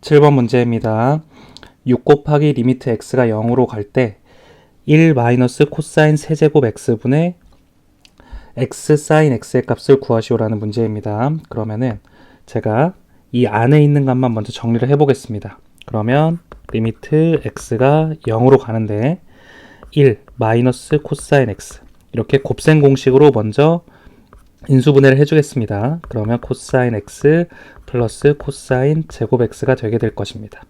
17번 문제입니다. 6 곱하기 리미트 x가 0으로 갈 때 1 마이너스 코사인 세제곱 x분의 x 사인 x의 값을 구하시오라는 문제입니다. 그러면은 제가 이 안에 있는 값만 먼저 정리를 해보겠습니다. 그러면 리미트 x가 0으로 가는데 1 마이너스 코사인 x 이렇게 곱셈 공식으로 먼저 인수분해를 해주겠습니다. 그러면 코사인 x 플러스 코사인 제곱 x가 되게 될 것입니다.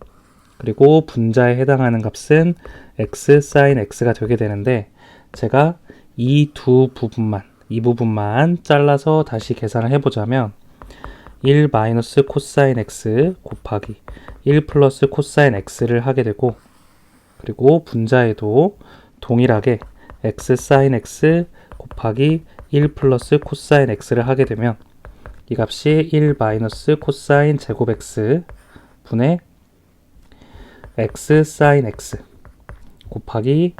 그리고 분자에 해당하는 값은 x 사인 x가 되게 되는데 제가 이 부분만 잘라서 다시 계산을 해보자면 1 마이너스 코사인 x 곱하기 1 플러스 코사인 x를 하게 되고, 그리고 분자에도 동일하게 x 사인 x 곱하기 1 플러스 코사인 x를 하게 되면 이 값이 1 마이너스 코사인 제곱 x 분의 x 사인 x 곱하기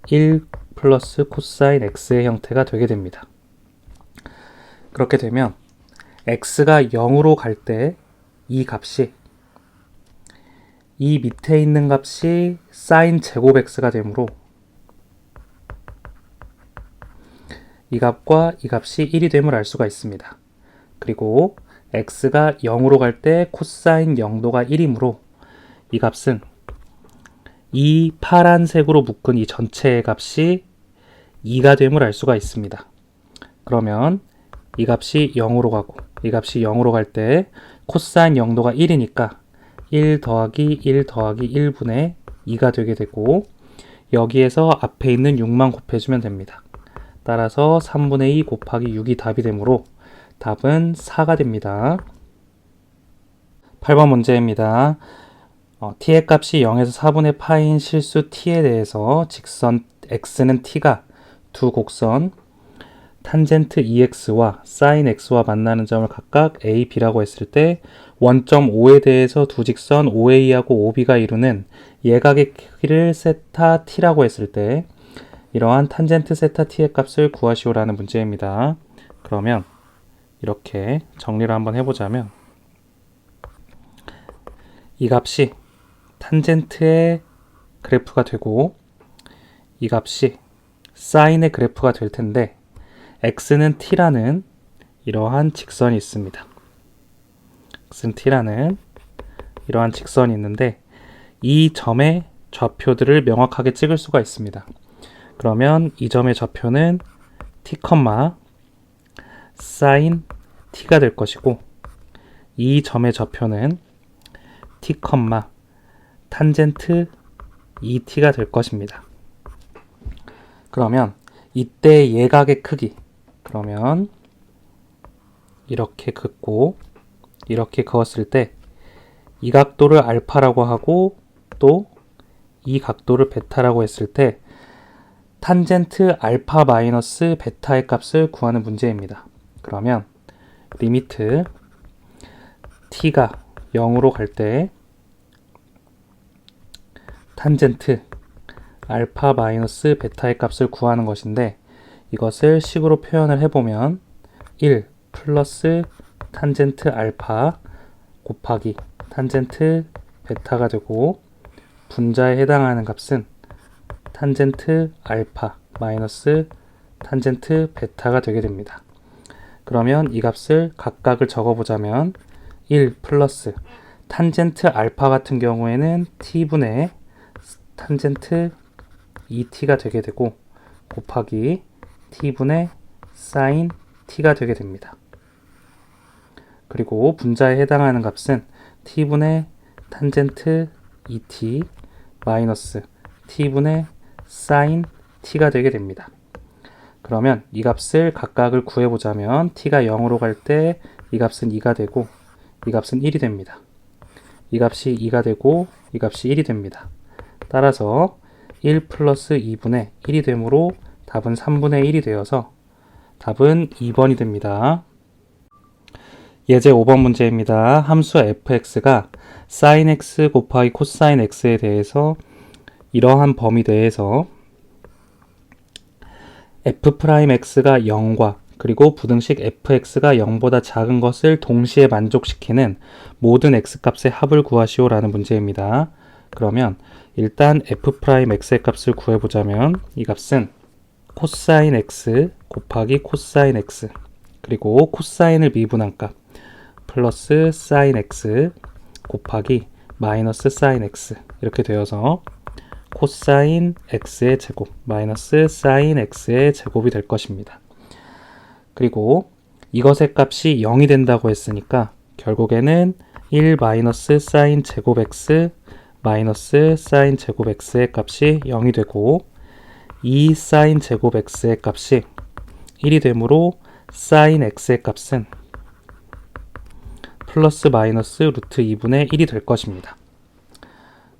1 플러스 코사인 x의 형태가 되게 됩니다. 그렇게 되면 x가 0으로 갈 때 이 값이 이 밑에 있는 값이 사인 제곱 x가 되므로 이 값과 이 값이 1이 됨을 알 수가 있습니다. 그리고 x가 0으로 갈 때 코사인 0도가 1이므로 이 값은 이 파란색으로 묶은 이 전체의 값이 2가 됨을 알 수가 있습니다. 그러면 이 값이 0으로 가고 이 값이 0으로 갈 때 코사인 0도가 1이니까 1 더하기 1 더하기 1분의 2가 되게 되고, 여기에서 앞에 있는 6만 곱해주면 됩니다. 따라서 3분의 2 곱하기 6이 답이 되므로 답은 4가 됩니다. 8번 문제입니다. t의 값이 0에서 4분의 파인 실수 t에 대해서 직선 x는 t가 두 곡선 탄젠트 EX와 사인 X와 만나는 점을 각각 A, B라고 했을 때 원점 O에 대해서 두 직선 OA하고 OB가 이루는 예각의 크기를 세타 T라고 했을 때 이러한 탄젠트 세타 T의 값을 구하시오라는 문제입니다. 그러면 이렇게 정리를 한번 해보자면 이 값이 탄젠트의 그래프가 되고 이 값이 사인의 그래프가 될 텐데 x는 t라는 이러한 직선이 있습니다. x는 t라는 이러한 직선이 있는데 이 점의 좌표들을 명확하게 찍을 수가 있습니다. 그러면 이 점의 좌표는 t, sin t가 될 것이고 이 점의 좌표는 t, 탄젠트 et가 될 것입니다. 그러면 이때 예각의 크기, 그러면 이렇게 긋고 이렇게 그었을 때 이 각도를 알파라고 하고 또 이 각도를 베타라고 했을 때 탄젠트 알파 마이너스 베타의 값을 구하는 문제입니다. 그러면 리미트 t가 0으로 갈 때 탄젠트 알파 마이너스 베타의 값을 구하는 것인데, 이것을 식으로 표현을 해보면 1 플러스 탄젠트 알파 곱하기 탄젠트 베타가 되고, 분자에 해당하는 값은 탄젠트 알파 마이너스 탄젠트 베타가 되게 됩니다. 그러면 이 값을 각각을 적어보자면 1 플러스 탄젠트 알파 같은 경우에는 t분의 탄젠트 et가 되게 되고 곱하기 t분의 sin t가 되게 됩니다. 그리고 분자에 해당하는 값은 t분의 탄젠트 et 마이너스 t분의 sin t가 되게 됩니다. 그러면 이 값을 각각을 구해보자면 t가 0으로 갈 때 이 값은 2가 되고 이 값은 1이 됩니다. 이 값이 2가 되고 이 값이 1이 됩니다. 따라서 1 플러스 2분의 1이 되므로 답은 3분의 1이 되어서 답은 2번이 됩니다. 예제 5번 문제입니다. 함수 fx가 sin x 곱하기 코사인 x에 대해서 이러한 범위 내에서 f'x가 0과 그리고 부등식 fx가 0보다 작은 것을 동시에 만족시키는 모든 x값의 합을 구하시오라는 문제입니다. 그러면 일단 f'x의 값을 구해보자면 이 값은 코사인 x 곱하기 코사인 x 그리고 코사인을 미분한 값 플러스 사인 x 곱하기 마이너스 사인 x 이렇게 되어서 코사인 x의 제곱 마이너스 사인 x의 제곱이 될 것입니다. 그리고 이것의 값이 0이 된다고 했으니까 결국에는 1 마이너스 사인 제곱 x 마이너스 사인 제곱 x의 값이 0이 되고 2 사인 제곱 x의 값이 1이 되므로 사인 x의 값은 플러스 마이너스 루트 2분의 1이 될 것입니다.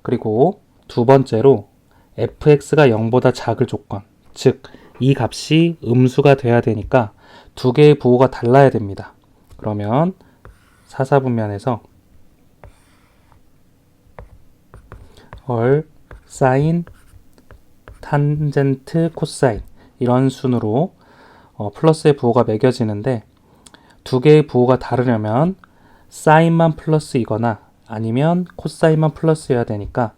그리고 두 번째로 fx가 0보다 작을 조건, 즉 이 값이 음수가 돼야 되니까 두 개의 부호가 달라야 됩니다. 그러면 사사분면에서 사인, 탄젠트, 코사인 이런 순으로 플러스의 부호가 매겨지는데 두 개의 부호가 다르려면 사인만 플러스이거나 아니면 코사인만 플러스여야 되니까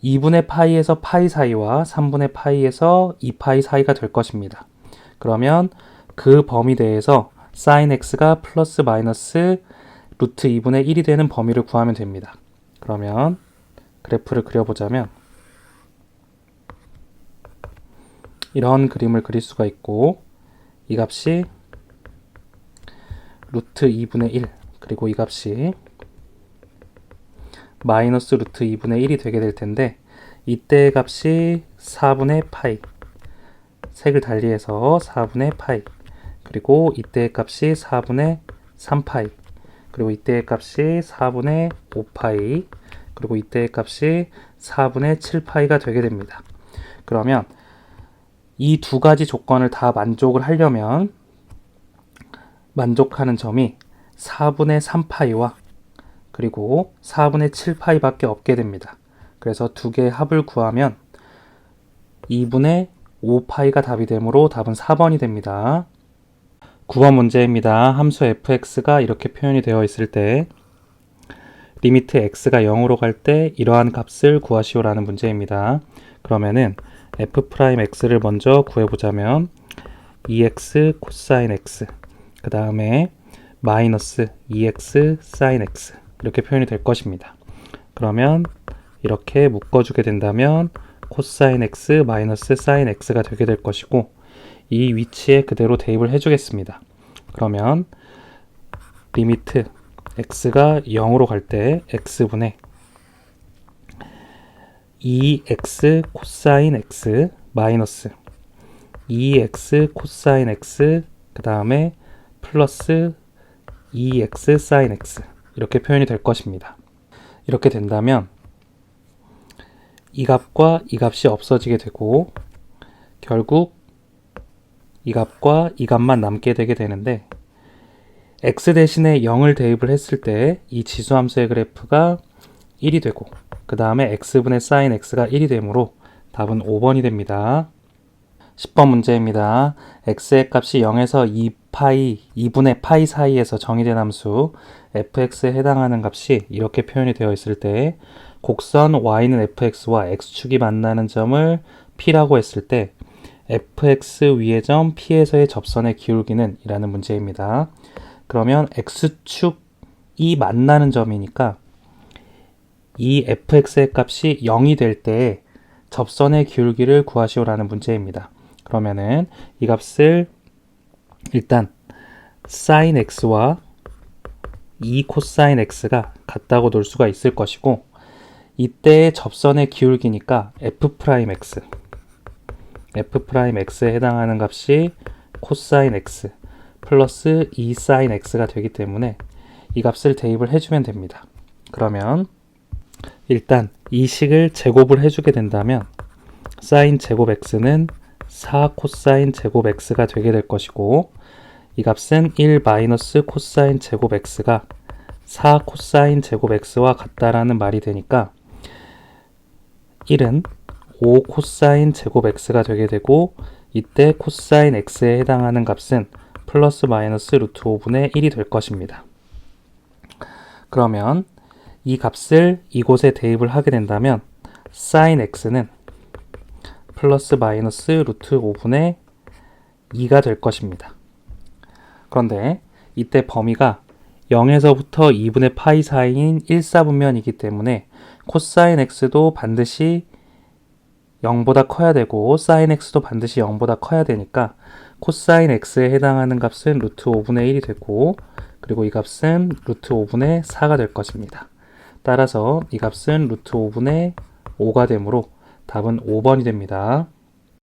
2분의 파이에서 파이 사이와 3분의 파이에서 2파이 사이가 될 것입니다. 그러면 그 범위 내에서 sin x가 플러스 마이너스 루트 2분의 1이 되는 범위를 구하면 됩니다. 그러면 그래프를 그려보자면 이런 그림을 그릴 수가 있고 이 값이 루트 2분의 1 그리고 이 값이 마이너스 루트 2분의 1이 되게 될 텐데 이때의 값이 4분의 파이 색을 달리해서 4분의 파이 그리고 이때의 값이 4분의 3파이 그리고 이때의 값이 4분의 5파이 그리고 이때의 값이 4분의 7파이가 되게 됩니다. 그러면 이 두 가지 조건을 다 만족을 하려면 만족하는 점이 4분의 3파이와 그리고 4분의 7파이밖에 없게 됩니다. 그래서 두 개의 합을 구하면 2분의 5파이가 답이 되므로 답은 4번이 됩니다. 9번 문제입니다. 함수 fx가 이렇게 표현이 되어 있을 때 리미트 x가 0으로 갈 때 이러한 값을 구하시오라는 문제입니다. 그러면은 f'x를 먼저 구해보자면 2x 코사인 x 그 다음에 마이너스 2x 사인 x 이렇게 표현이 될 것입니다. 그러면 이렇게 묶어주게 된다면 코사인 x 마이너스 사인 x가 되게 될 것이고 이 위치에 그대로 대입을 해주겠습니다. 그러면 리미트 x가 0으로 갈 때 x분의 2x 코사인 x 마이너스 2x 코사인 x 그 다음에 플러스 2x 사인 x 이렇게 표현이 될 것입니다. 이렇게 된다면 이 값과 이 값이 없어지게 되고 결국 이 값과 이 값만 남게 되게 되는데 x 대신에 0을 대입을 했을 때 이 지수함수의 그래프가 1이 되고 그 다음에 x분의 sin x가 1이 되므로 답은 5번이 됩니다. 10번 문제입니다. x의 값이 0에서 2파이, 2분의 파이 사이에서 정의된 함수 fx에 해당하는 값이 이렇게 표현이 되어 있을 때 곡선 y는 fx와 x축이 만나는 점을 p라고 했을 때 fx 위의 점 p에서의 접선의 기울기는 이라는 문제입니다. 그러면 x축이 만나는 점이니까 이 fx의 값이 0이 될 때 접선의 기울기를 구하시오라는 문제입니다. 그러면은 이 값을 일단 sin x와 2 코사인 x가 같다고 놓을 수가 있을 것이고 이때의 접선의 기울기니까 f'x f'x에 해당하는 값이 코사인 x 플러스 2 사인 x가 되기 때문에 이 값을 대입을 해주면 됩니다. 그러면 일단 이 식을 제곱을 해주게 된다면 사인 제곱 x는 4 코사인 제곱 x가 되게 될 것이고 이 값은 1 마이너스 코사인 제곱 x가 4 코사인 제곱 x와 같다라는 말이 되니까 1은 5 코사인 제곱 x가 되게 되고 이때 코사인 x에 해당하는 값은 플러스 마이너스 루트 5분의 1이 될 것입니다. 그러면 이 값을 이곳에 대입을 하게 된다면 sin x는 플러스 마이너스 루트 5분의 2가 될 것입니다. 그런데 이때 범위가 0에서부터 2분의 파이 사이인 1사분면이기 때문에 코사인 x도 반드시 0보다 커야 되고 사인 x도 반드시 0보다 커야 되니까 코사인 x에 해당하는 값은 루트 5분의 1이 되고 그리고 이 값은 루트 5분의 4가 될 것입니다. 따라서 이 값은 루트 5분의 5가 되므로 답은 5번이 됩니다.